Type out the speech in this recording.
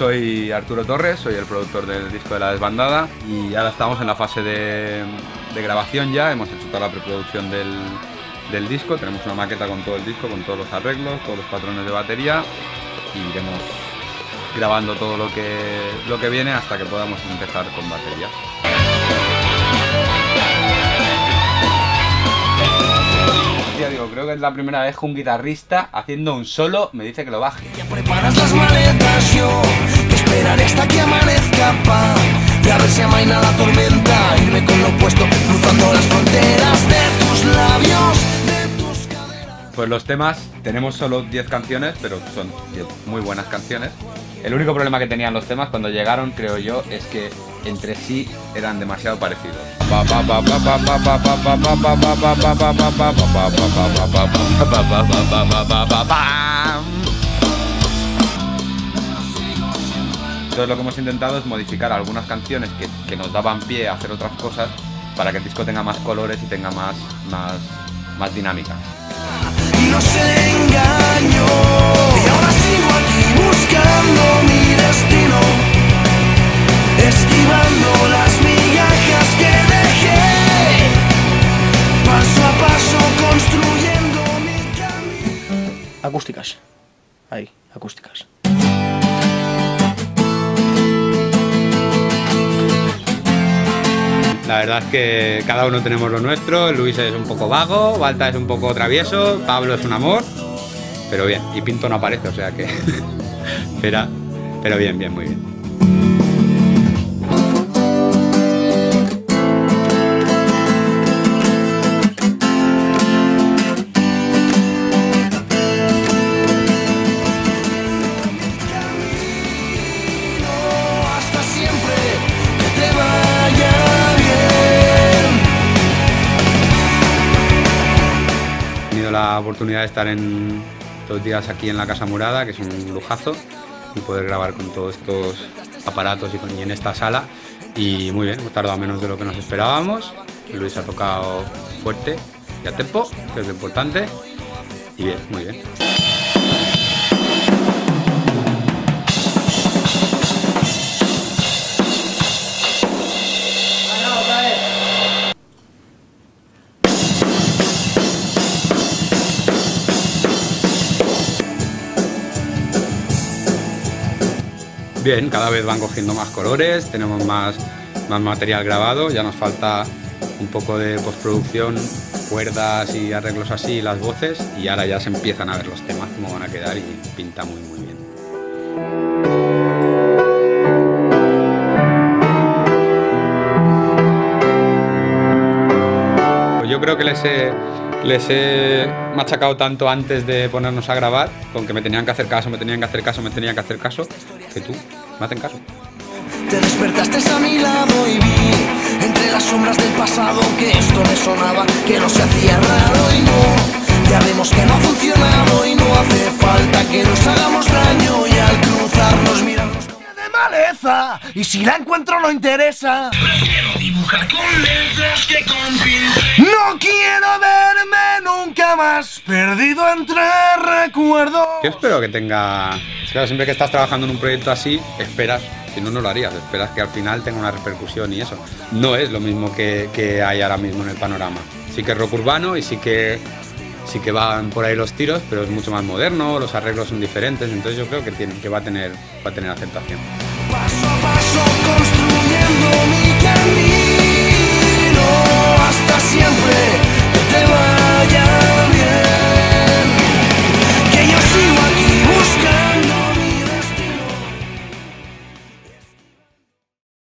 soy Arturo Torres, soy el productor del disco de La Desbandada y ahora estamos en la fase de grabación ya, hemos hecho toda la preproducción del disco, tenemos una maqueta con todo el disco, con todos los arreglos, todos los patrones de batería y iremos grabando todo lo que viene hasta que podamos empezar con batería. Ya digo, creo que es la primera vez que un guitarrista haciendo un solo me dice que lo baje. Ya preparas las maletas, yo te esperaré hasta que amanezca, pa, y a ver si amaina la tormenta, irme con lo opuesto, cruzando las fronteras de tus labios, de tus caderas. Pues los temas, tenemos solo 10 canciones, pero son 10 muy buenas canciones. El único problema que tenían los temas cuando llegaron, creo yo, es que entre sí eran demasiado parecidos. Entonces lo que hemos intentado es modificar algunas canciones que nos daban pie a hacer otras cosas para que el disco tenga más colores y tenga más dinámica. No se engañó, y ahora sigo aquí buscando mi destino, esquivando las migajas que dejé, paso a paso construyendo mi camino. Acústicas. Ahí, acústicas. La verdad es que cada uno tenemos lo nuestro. Luis es un poco vago, Balta es un poco travieso, Pablo es un amor, pero bien, y Pinto no aparece, o sea que pero bien, muy bien. La oportunidad de estar en 2 días aquí en la Casa Murada, que es un lujazo, y poder grabar con todos estos aparatos y en esta sala, y muy bien, hemos tardado menos de lo que nos esperábamos. Luis ha tocado fuerte y a tempo, que es lo importante, y bien, muy bien. Bien, cada vez van cogiendo más colores, tenemos más material grabado, ya nos falta un poco de postproducción, cuerdas y arreglos así, las voces, y ahora ya se empiezan a ver los temas cómo van a quedar y pinta muy bien. Pues yo creo que les he machacado tanto antes de ponernos a grabar, con que me tenían que hacer caso, que tú me hacen caso. Te despertaste a mi lado y vi entre las sombras del pasado que esto me sonaba, que no se hacía raro y no, ya vemos que no ha funcionado y no hace falta que nos hagamos daño y al cruzarnos mirarnos de maleza y si la encuentro no interesa. Prefiero dibujar con letras que con pincel. No quiero verme nunca más perdido entre recuerdos. Yo espero que tenga... Claro, siempre que estás trabajando en un proyecto así, esperas, si no, no lo harías, esperas que al final tenga una repercusión y eso. No es lo mismo que hay ahora mismo en el panorama. Sí que es rock urbano y sí que van por ahí los tiros, pero es mucho más moderno, los arreglos son diferentes, entonces yo creo que va a tener aceptación.